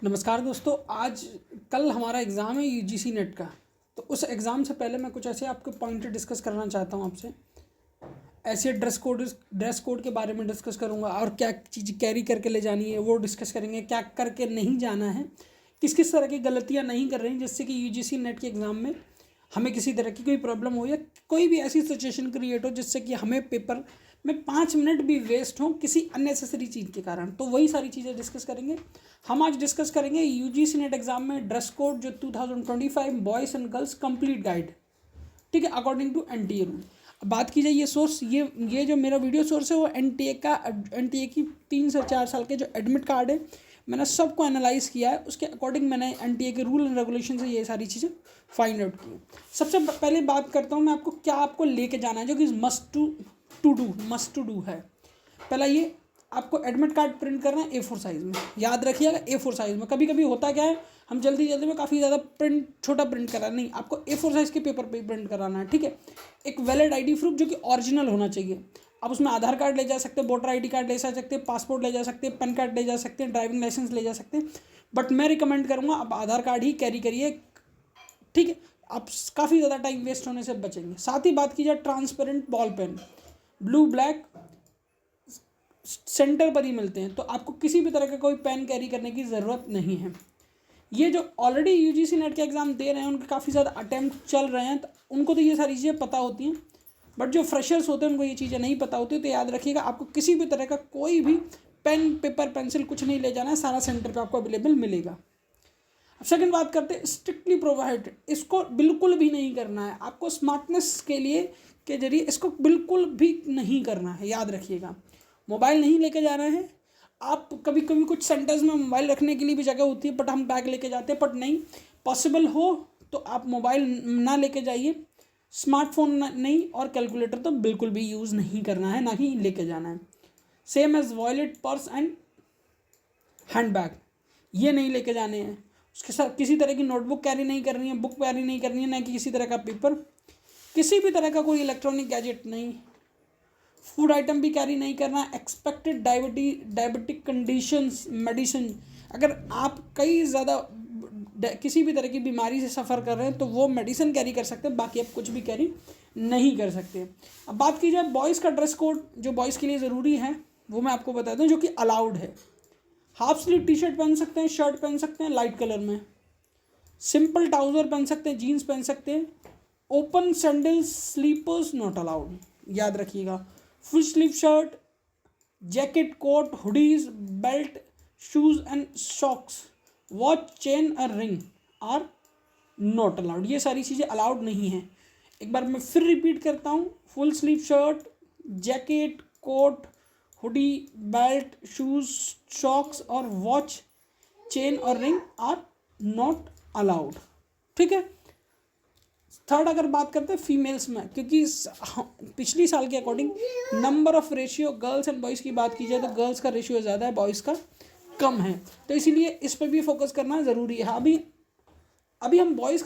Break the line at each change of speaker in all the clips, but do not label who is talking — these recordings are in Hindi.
नमस्कार दोस्तों। आज कल हमारा एग्ज़ाम है यूजीसी नेट का। तो उस एग्ज़ाम से पहले मैं कुछ ऐसे आपके पॉइंट डिस्कस करना चाहता हूँ आपसे। ऐसे ड्रेस कोड के बारे में डिस्कस करूँगा और क्या चीज़ कैरी करके ले जानी है वो डिस्कस करेंगे, क्या करके नहीं जाना है, किस किस तरह की गलतियाँ नहीं कर रही हैं जिससे कि यूजीसी नेट के एग्ज़ाम में हमें किसी तरह की कोई प्रॉब्लम हो या कोई भी ऐसी सिचुएशन क्रिएट हो जिससे कि हमें पेपर में 5 मिनट भी वेस्ट हो किसी अननेसेसरी चीज़ के कारण। तो वही सारी चीज़ें डिस्कस करेंगे। हम आज डिस्कस करेंगे यूजीसी नेट एग्जाम में ड्रेस कोड जो 2025 boys and girls complete guide, ठीक है, अकॉर्डिंग टू एनटीए रूल। अब बात की जाए ये सोर्स, ये जो मेरा वीडियो सोर्स है वो एनटीए की 3 से 4 साल के जो एडमिट कार्ड है मैंने सबको एनालाइज किया है, उसके अकॉर्डिंग मैंने एनटीए के रूल एंड रेगुलेशन से ये सारी चीज़ें फाइंड आउट की। सबसे पहले बात करता हूँ मैं आपको क्या आपको लेके जाना है जो कि मस्ट टू डू है। पहला ये आपको एडमिट कार्ड प्रिंट करना है A4 साइज़ में। याद रखिएगा A4 साइज़ में। कभी कभी होता क्या है, हम जल्दी में काफ़ी ज़्यादा छोटा प्रिंट करा नहीं, आपको A4 साइज़ के पेपर पे प्रिंट कराना है, ठीक है। एक वैलिड आईडी प्रूफ जो कि ओरिजिनल होना चाहिए। आप उसमें आधार कार्ड ले जा सकते हैं, वोटर आईडी कार्ड ले जा सकते हैं, पासपोर्ट ले जा सकते हैं, पैन कार्ड ले जा सकते हैं, ड्राइविंग लाइसेंस ले जा सकते हैं। बट मैं रिकमेंड करूँगा आप आधार कार्ड ही कैरी करिए, ठीक है। आप काफ़ी ज़्यादा टाइम वेस्ट होने से बचेंगे। साथ ही बात की जाए transparent ball pen, blue black centre पर ही मिलते हैं, तो आपको किसी भी तरह का कोई पेन कैरी करने की ज़रूरत नहीं है। ये जो ऑलरेडी यूजीसी नेट के एग्ज़ाम दे रहे हैं उनके काफ़ी ज़्यादा अटैम्प्ट चल रहे हैं, तो उनको तो ये सारी चीज़ें पता होती हैं। बट जो फ्रेशर्स होते हैं उनको ये चीज़ें नहीं पता होती। तो याद रखिएगा आपको किसी भी तरह का कोई भी पेन पेपर पेंसिल कुछ नहीं ले जाना है, सारा सेंटर पर आपको अवेलेबल मिलेगा। अब सेकंड बात करते हैं स्ट्रिक्टली प्रोवाइडेड, इसको बिल्कुल भी नहीं करना है आपको। स्मार्टनेस के लिए के जरिए इसको बिल्कुल भी नहीं करना है। याद रखिएगा मोबाइल नहीं लेके जाना है। आप कभी कभी कुछ सेंटर्स में मोबाइल रखने के लिए भी जगह होती है, बट हम बैग लेके जाते हैं। बट नहीं पॉसिबल हो तो आप मोबाइल ना लेके जाइए, स्मार्टफोन नहीं, और कैलकुलेटर तो बिल्कुल भी यूज़ नहीं करना है, ना ही लेके जाना है। Same as wallet, purse and handbag, ये नहीं लेके जाने हैं। उसके साथ किसी तरह की नोटबुक कैरी नहीं करनी है, बुक कैरी नहीं करनी है, ना कि किसी तरह का पेपर, किसी भी तरह का कोई इलेक्ट्रॉनिक गैजेट नहीं, फूड आइटम भी कैरी नहीं करना। एक्सपेक्टेड डायबिटिक कंडीशंस, मेडिसिन, अगर आप कई ज़्यादा किसी भी तरह की बीमारी से सफ़र कर रहे हैं तो वो मेडिसिन कैरी कर सकते हैं, बाकी आप कुछ भी कैरी नहीं कर सकते। अब बात की जाए बॉयज़ का ड्रेस कोड जो बॉयज़ के लिए ज़रूरी है वो मैं आपको बता दूं, जो कि अलाउड है। हाफ स्लीव टी शर्ट पहन सकते हैं, शर्ट पहन सकते हैं लाइट कलर में, सिंपल ट्राउज़र पहन सकते हैं, जीन्स पहन सकते हैं। Open sandals, slippers not allowed, याद रखिएगा। Full sleeve shirt, jacket, coat, hoodies, belt, shoes and socks, watch, chain और रिंग आर नॉट अलाउड। ये सारी चीज़ें अलाउड नहीं हैं। एक बार मैं फिर रिपीट करता हूँ, full sleeve shirt, jacket, coat, hoodie, belt, shoes, socks और वॉच, चेन और रिंग आर नॉट अलाउड, ठीक है। थर्ड अगर बात करते हैं फीमेल्स में, क्योंकि पिछली साल के according number of ratio girls and boys की बात की जाए तो गर्ल्स का रेशियो ज़्यादा है, बॉयज़ का कम है, तो इसीलिए इस पर भी फोकस करना ज़रूरी है। अभी हम बॉयज़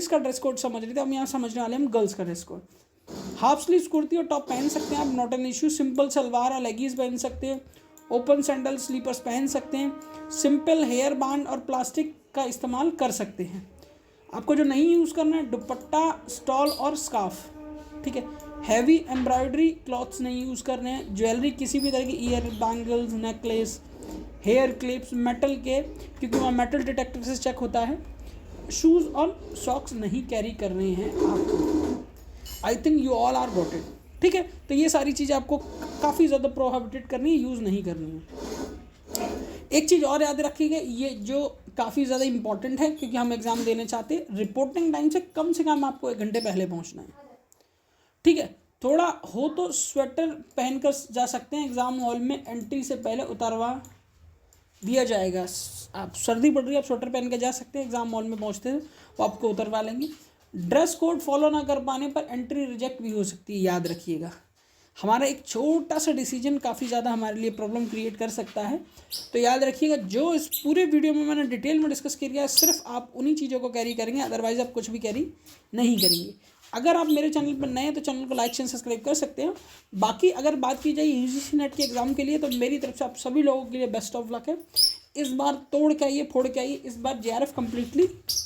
का ड्रेस कोड समझ रहे थे, हम यहाँ समझने वाले हम गर्ल्स का dress code. Half sleeves kurti और टॉप पहन सकते हैं आप, not an issue. Simple salwar और लेगीज पहन सकते हैं। ओपन सैंडल, स्लीपर्स पहन सकते हैं। सिंपल हेयर बैंड और प्लास्टिक का इस्तेमाल कर सकते हैं। आपको जो नहीं यूज़ करना है दुपट्टा, स्टॉल और स्कार्फ, ठीक है। हैवी एम्ब्रॉयडरी क्लॉथ्स नहीं यूज़ करने हैं। ज्वेलरी किसी भी तरह की ear bangles, necklace, hair clips metal के, क्योंकि वहाँ मेटल डिटेक्टर से चेक होता है। शूज़ और सॉक्स नहीं कैरी करने हैं आपको। I think you all are got it, ठीक है। तो ये सारी चीज़ें आपको काफ़ी ज़्यादा प्रोहिबिटेड करनी है, यूज़ नहीं करनी है। एक चीज़ और याद रखिएगा, ये जो काफ़ी ज़्यादा इंपॉर्टेंट है क्योंकि हम एग्ज़ाम देने चाहते हैं, रिपोर्टिंग टाइम से कम आपको 1 घंटे पहले पहुंचना है, ठीक है। थोड़ा हो तो स्वेटर पहनकर जा सकते हैं, एग्ज़ाम हॉल में एंट्री से पहले उतारवा दिया जाएगा। आप सर्दी पड़ रही है आप स्वेटर पहन के जा सकते हैं, एग्ज़ाम हॉल में पहुंचते हैं वो आपको उतरवा लेंगे। ड्रेस कोड फॉलो ना कर पाने पर एंट्री रिजेक्ट भी हो सकती है, याद रखिएगा। हमारा एक छोटा सा डिसीजन काफ़ी ज़्यादा हमारे लिए प्रॉब्लम क्रिएट कर सकता है, तो याद रखिएगा जो इस पूरे वीडियो में मैंने डिटेल में डिस्कस किया है सिर्फ आप उन्हीं चीज़ों को कैरी करेंगे, अदरवाइज़ आप कुछ भी कैरी नहीं करेंगे। अगर आप मेरे चैनल पर नए हैं तो चैनल को लाइक शेयर सब्सक्राइब कर सकते हैं। बाकी अगर बात की जाए यूजीसी नेट के एग्ज़ाम के लिए तो मेरी तरफ से आप सभी लोगों के लिए बेस्ट ऑफ लक है। इस बार तोड़ के आइए, फोड़ के आइए, इस बार JRF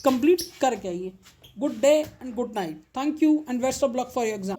कंप्लीट करके आइए। Good day and good night. Thank you and best of luck for your exam.